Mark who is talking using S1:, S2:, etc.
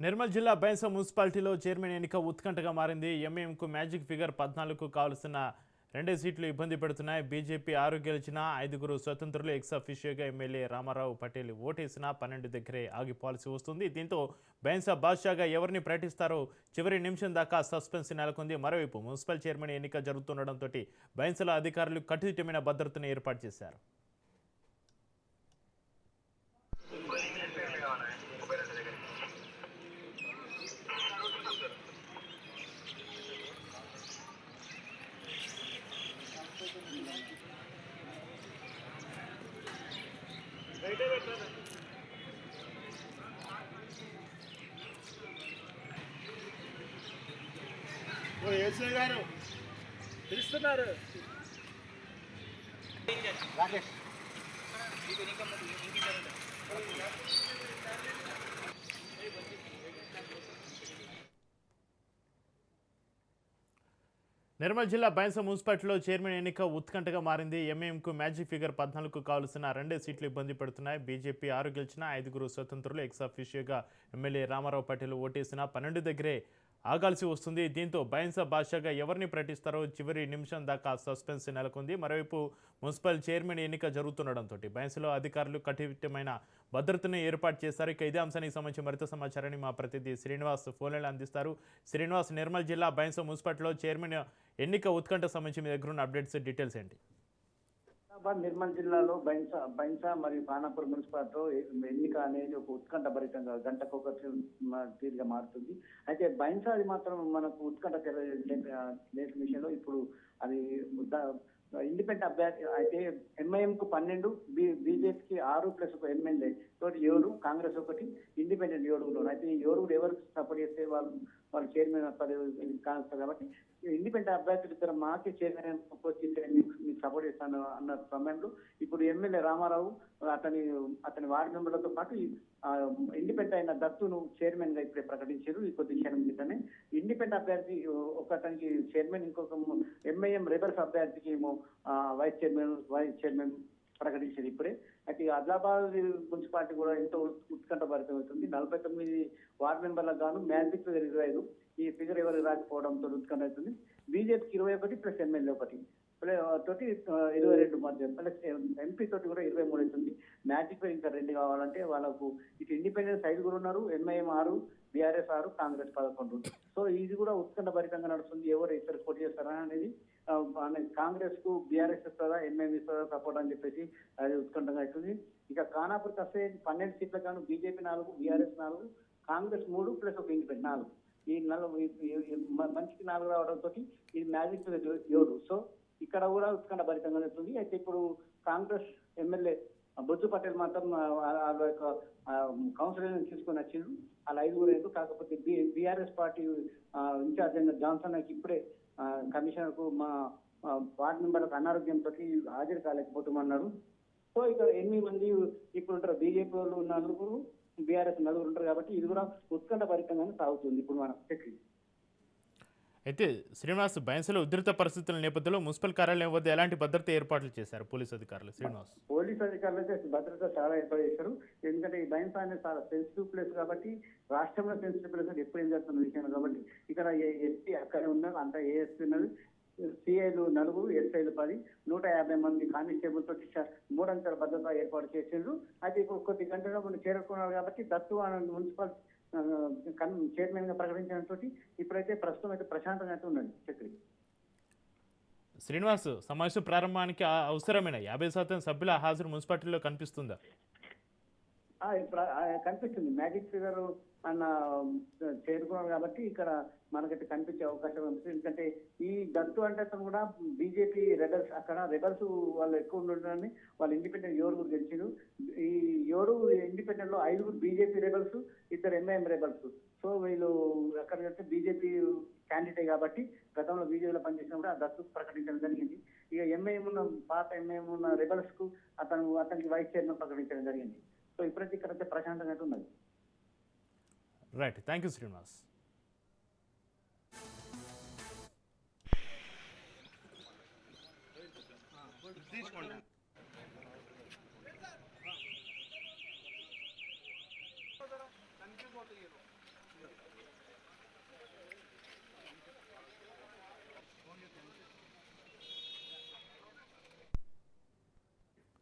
S1: నిర్మల్ జిల్లా బైంసా మున్సిపాలిటీలో చైర్మన్ ఎన్నిక ఉత్కంఠగా మారింది. ఎంఐఎంకు మ్యాజిక్ ఫిగర్ 14కు కావాల్సిన 2 సీట్లు ఇబ్బంది పెడుతున్నాయి. బీజేపీ 6 గెలిచినా 5 స్వతంత్రులు ఎక్స్ అఫీషియోగా ఎమ్మెల్యే రామారావు పటేల్ ఓటేసినా 12 దగ్గరే ఆగిపోవాల్సి వస్తుంది. దీంతో బైంసా బాద్షాగా ఎవరిని ప్రకటిస్తారో చివరి నిమిషం దాకా సస్పెన్స్ నెలకొంది. మరోవైపు మున్సిపల్ చైర్మన్ ఎన్నిక జరుగుతుండటంతో బైంసాలో అధికారులు కట్టుదిట్టమైన భద్రతను ఏర్పాటు చేశారు.
S2: ఎస్ఐ గారు పిలుస్తున్నారు. రాకేష్
S1: నిర్మల్ జిల్లా బైంసా మున్సిపాలిటీలో చైర్మన్ ఎన్నిక ఉత్కంఠగా మారింది. ఎంఐఎంకు మ్యాజిక్ ఫిగర్ 14కు కావాల్సిన 2 సీట్లు ఇబ్బంది పెడుతున్నాయి. బీజేపీ 6 గెలిచినా 5 స్వతంత్రులు ఎక్స్ అఫీషియోగా ఎమ్మెల్యే రామారావు పటేల్ ఓటేసినా 12 దగ్గరే ఆగాల్సి వస్తుంది. దీంతో బైంసా బాద్షాగా ఎవరిని ప్రకటిస్తారో చివరి నిమిషం దాకా సస్పెన్స్ నెలకొంది. మరోవైపు మున్సిపల్ చైర్మన్ ఎన్నిక జరుగుతుండటంతో బైంసాలో అధికారులు కట్టుదిట్టమైన భద్రతను ఏర్పాటు చేశారు. ఇక ఇదే అంశానికి సంబంధించి మరింత సమాచారాన్ని మా ప్రతినిధి శ్రీనివాస్ ఫోన్లైన్లో అందిస్తారు. శ్రీనివాస్, నిర్మల్ జిల్లా బైంసా మున్సిపాలిటీలో చైర్మన్ ఎన్నిక ఉత్కంఠ సంబంధించి మీ దగ్గర ఉన్న అప్డేట్స్, డీటెయిల్స్ ఏంటి?
S2: నిర్మల్ జిల్లాలో బైంసా మరియు ఖానాపూర్ మున్సిపాలిటీలో ఎన్నిక అనేది ఒక ఉత్కంఠ భరితంగా గంటకు ఒక తీరుగా మారుతుంది. అయితే బైంసా అది మాత్రం మనకు ఉత్కంఠ లేని విషయంలో ఇప్పుడు అది ఇండిపెండెంట్ అభ్యర్థి అయితే ఎంఐఎంకు 12, బీజేపీకి 6 ప్లస్ ఒక ఎమ్మెల్యే తోటి 7, కాంగ్రెస్ 1, ఇండిపెండెంట్ 7 అయితే ఈ 7 ఎవరికి సపోర్ట్ చేస్తే వాళ్ళు చైర్మన్ పదవి కాస్తారు. కాబట్టి ఇండిపెండెంట్ అభ్యర్థులు ఇద్దరు మాకే చైర్మన్ వచ్చి మీకు సపోర్ట్ చేస్తాను అన్న సమయంలో ఇప్పుడు ఎమ్మెల్యే రామారావు అతని వార్డు మెంబర్లతో పాటు ఇండిపెండెంట్ అయిన దత్తును చైర్మన్ గా ఇప్పుడే ప్రకటించారు. ఈ కొద్ది క్షణం క్రితమే ఇండిపెండెంట్ అభ్యర్థి ఒకతనికి చైర్మన్, ఇంకొక ఎంఐఎం రెబల్స్ అభ్యర్థికి ఏమో వైస్ చైర్మన్ ప్రకటించారు ఇప్పుడే. అయితే ఆదిలాబాద్ మున్సిపాలిటీ కూడా ఎంతో ఉత్కంఠ భరితం అవుతుంది. 49 వార్డు మెంబర్లకు గాను మ్యాజిక్ ఫిగర్ 25. ఈ ఫిగర్ ఎవరు రాకపోవడంతో ఉత్కంఠ అవుతుంది. బీజేపీకి 21 ప్లస్ ఎమ్మెల్యే 1 తోటి 22 మధ్య ప్లస్ ఎంపీ తోటి కూడా 23 అవుతుంది. మ్యాజిక్ ఫిగర్ ఇంకా 2 కావాలంటే వాళ్ళకు ఇటు ఇండిపెండెన్స్ 5 ఉన్నారు, ఎంఐఎం 6, బీఆర్ఎస్ 6, కాంగ్రెస్ 11. సో ఇది కూడా ఉత్కంఠ భరితంగా నడుస్తుంది. ఎవరు ఇద్దరు పోటీ చేస్తారా అనేది కాంగ్రెస్ కు బీఆర్ఎస్ ఇస్తారా, ఎంఐఎం ఇస్తారా సపోర్ట్ అని చెప్పేసి అది ఉత్కంఠంగా అవుతుంది. ఇక ఖానాపూర్కి వస్తే 12 సీట్ల గాను బీజేపీ 4, బీఆర్ఎస్ 4, కాంగ్రెస్ 3 ప్లస్ ఒక ఇండిపెండెంట్ 4. ఈ మంచికి 4 రావడంతో ఇది మ్యాజిక్ 7. సో ఇక్కడ కూడా ఉత్కంఠ భరితంగా అవుతుంది. అయితే ఇప్పుడు కాంగ్రెస్ ఎమ్మెల్యే బొజ్జు పటేల్ మాత్రం వాళ్ళ యొక్క కౌన్సిలర్ తీసుకొని వచ్చిండ్రు. వాళ్ళ 5 కాకపోతే బీఆర్ఎస్ పార్టీ ఇన్ఛార్జ్ అయిన జాన్సన్ ఇప్పుడే కమిషనర్ కు మా వార్డు మెంబర్లకు అనారోగ్యంతో హాజరు కాలేకపోతామన్నారు. సో ఇక 8 మంది ఇప్పుడు ఉంటారు. బీజేపీ వాళ్ళు 4, బీఆర్ఎస్ 4 ఉంటారు. కాబట్టి ఇది కూడా ఉత్కంఠ భరితంగానే సాగుతుంది ఇప్పుడు మన చక్రి.
S1: అయితే శ్రీనివాస్, బైంసాలో ఉధృత పరిస్థితుల నేపథ్యంలో మున్సిపల్ కార్యాలయం వద్ద ఎలాంటి భద్రత ఏర్పాట్లు చేశారు పోలీసు అధికారులు? శ్రీనివాస్,
S2: పోలీసు అధికారులు అయితే భద్రత చాలా ఏర్పాటు చేశారు. ఎందుకంటే ఈ బైంసా అనేది చాలా సెన్సిటివ్ ప్లేస్ కాబట్టి, రాష్ట్రంలో సెన్సిటివ్ ప్లేస్ ఎప్పుడు ఏం జరుగుతున్న విషయం కాబట్టి ఇక్కడ ఎస్పీ అక్కడే ఉన్నారు, అంతా ఏఎస్పీ ఉన్నది, సిఐలు 4, ఎస్ఐలు 10, 150 మంది కానిస్టేబుల్ తోటి 3 అంచెల భద్రత ఏర్పాటు చేసిండ్రు. అయితే ఇప్పుడు కొద్ది గంటలో మనం చేరుకున్నారు కాబట్టి దత్తు మున్సిపల్ చైర్మన్ గా ప్రకటించడంతో ఇప్పుడైతే ప్రస్తుతం అయితే ప్రశాంతంగా అయితే ఉన్నది చక్రి.
S1: శ్రీనివాస్, సమావేశం ప్రారంభానికి అవసరమైన 50% సభ్యుల హాజరు మున్సిపాలిటీలో కనిపిస్తుందా?
S2: కనిపిస్తుంది. మ్యాజిక్ ఫిగర్ అన్న చేరుకున్నారు కాబట్టి ఇక్కడ మనకైతే కనిపించే అవకాశం ఉంది. ఎందుకంటే ఈ దత్తు అంటే అతను కూడా బీజేపీ రెబల్స్, అక్కడ రెబల్స్ వాళ్ళు ఎక్కువ ఉండడాన్ని వాళ్ళు ఇండిపెండెంట్ 7 గెలిచారు. ఈ 7 ఇండిపెండెంట్ లో 5 BJP rebels, 2 MIM rebels. So వీళ్ళు అక్కడ బీజేపీ క్యాండిడేట్ కాబట్టి గతంలో బీజేపీలో పనిచేసినప్పుడు ఆ దత్తు ప్రకటించడం జరిగింది. ఇక ఎంఐఎం ఉన్న పాత ఎంఐఎం ఉన్న రెబల్స్ కు అతనికి వైస్ చైర్మన్ ప్రకటించడం జరిగింది. సో ఇప్పుడైతే ఇక్కడైతే ప్రశాంతంగా ఉన్నది.
S1: Right, thank you Srinivas.
S3: తీసుకోండి.